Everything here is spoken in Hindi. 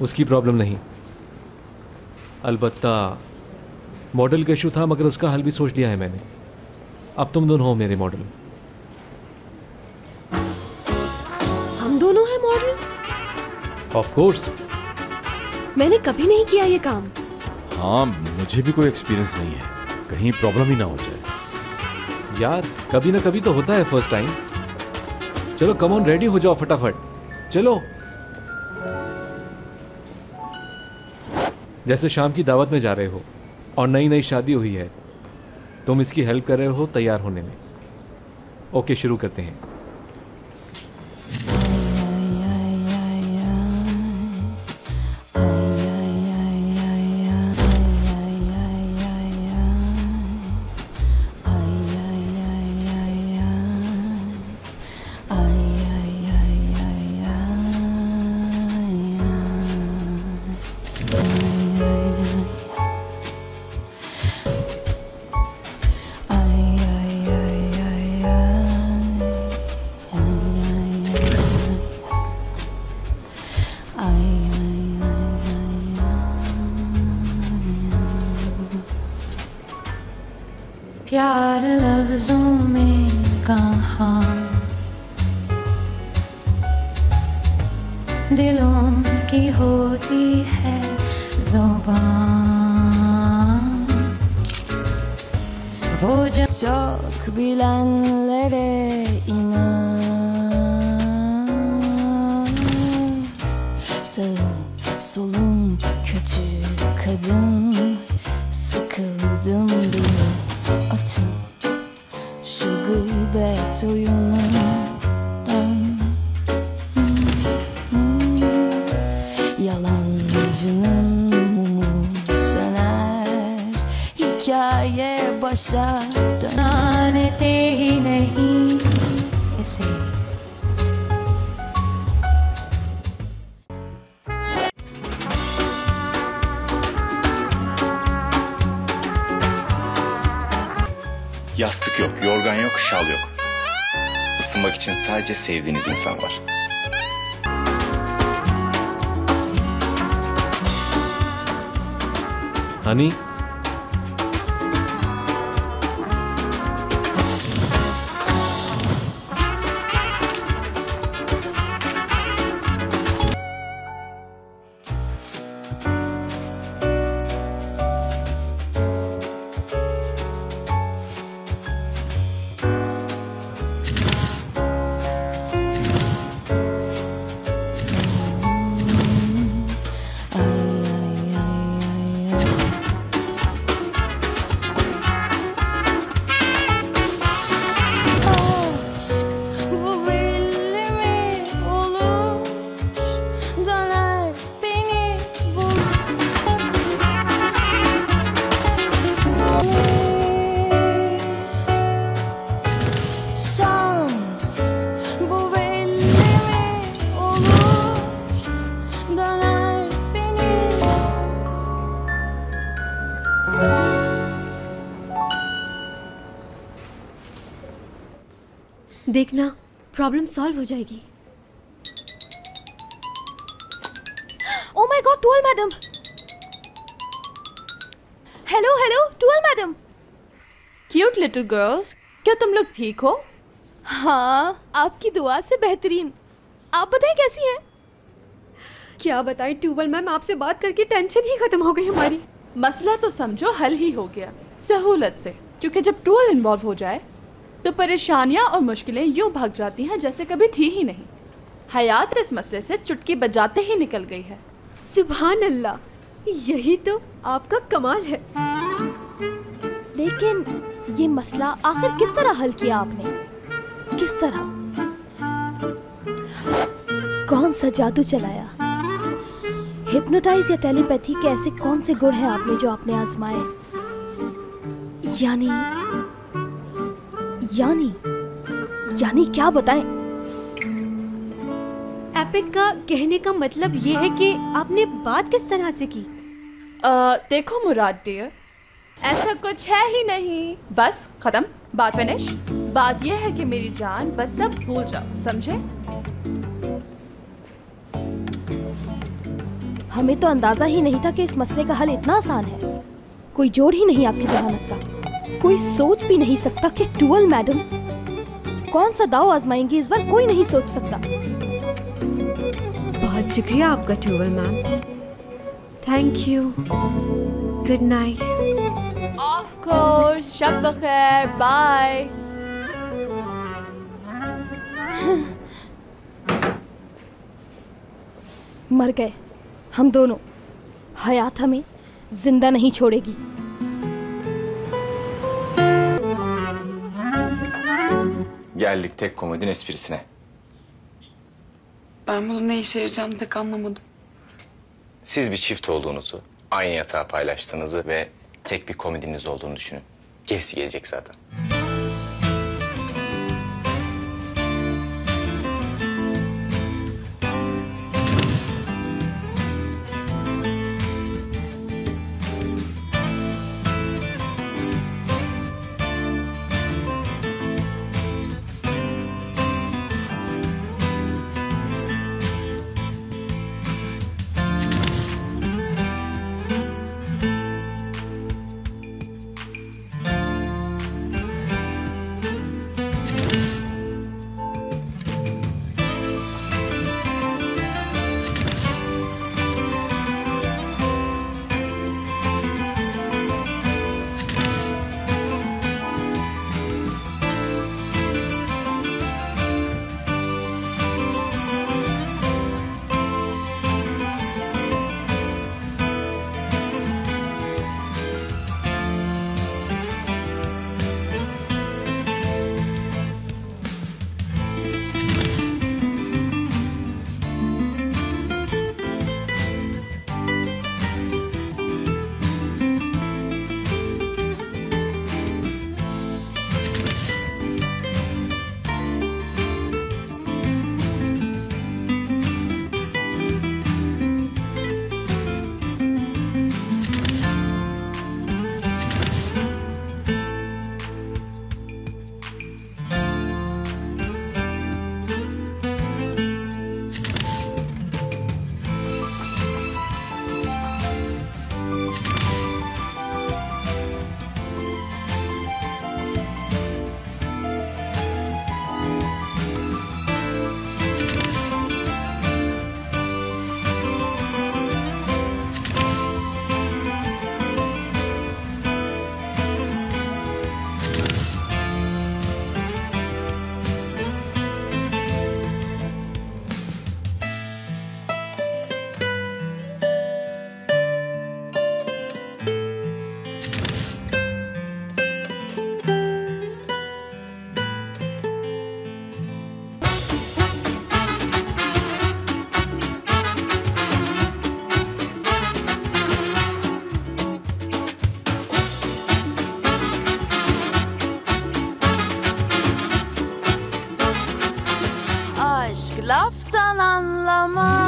उसकी प्रॉब्लम नहीं। अलबत्ता मॉडल का इशू था, मगर उसका हल भी सोच लिया है मैंने। अब तुम दोनों हो मेरे मॉडल। हम दोनों हैं मॉडल? Of course. मैंने कभी नहीं किया ये काम। हाँ, मुझे भी कोई एक्सपीरियंस नहीं है, कहीं प्रॉब्लम ही ना हो जाए। यार कभी ना कभी तो होता है फर्स्ट टाइम। चलो कम ऑन, रेडी हो जाओ फटाफट। चलो। जैसे शाम की दावत में जा रहे हो और नई नई शादी हुई है, तुम इसकी हेल्प कर रहे हो तैयार होने में। ओके, शुरू करते हैं। प्यार लफ्जों में कहाँ, दिलों की होती है ज़ुबान. Bu çok bilenlere inan. Sağım solum kötü kadın, sıkıldım bile atın şu gıybet oyunundan. Yalancının mumu söner, hikaye başa dönete ही नहीं ऐसे. Yastık yok, yorgan yok, şal yok. Isınmak için sadece sevdiğiniz insan var. Honey, देखना प्रॉब्लम सॉल्व हो जाएगी. Oh my God, dual madam. Hello hello dual madam. Cute little girls, क्या तुम लोग ठीक हो? हाँ, आपकी दुआ से बेहतरीन. आप बताएं कैसी हैं? क्या बताएं टूवल मैम, आपसे बात करके टेंशन ही खत्म हो गई हमारी. मसला तो समझो हल ही हो गया सहूलत से, क्योंकि जब टूअल इन्वॉल्व हो जाए तो परेशानियां और मुश्किलें यूं भाग जाती हैं जैसे कभी थी ही नहीं. हयात इस मसले से चुटकी बजाते ही निकल गई है. सुभान अल्लाह, यही तो आपका कमाल है. लेकिन ये मसला आखिर किस तरह हल किया आपने? किस तरह? कौन सा जादू चलाया? हिप्नोटाइज या टेलीपैथी के ऐसे कौन से गुण हैं आप में जो आपने आजमाए? यानी क्या बताएं? एपिक का कहने का मतलब ये है कि आपने बात किस तरह से की? देखो मुराद डियर, ऐसा कुछ है ही नहीं. बस खत्म, बात फिनिश. बात ये है कि मेरी जान, बस सब भूल जाओ, समझे? हमें तो अंदाजा ही नहीं था कि इस मसले का हल इतना आसान है। कोई जोड़ ही नहीं आपकी जहानत का। कोई सोच भी नहीं सकता कि टूवल मैडम कौन सा दाव आजमाएंगी इस बार, कोई नहीं सोच सकता। बहुत शुक्रिया आपका टूवल ma'am. Thank you. Good night. Of course, शब बखैर, बाय। मर गए हम दोनों, हयात हमें जिंदा नहीं छोड़ेगी। Geldik tek komodin esprisine. Ben bunun ne işe yarayacağını pek anlamadım. Siz bir çift olduğunuzu, aynı yatağı paylaştığınızı ve tek bir komodiniz olduğunu düşünün. Gerisi gelecek zaten. Aşk laftan anlamaz.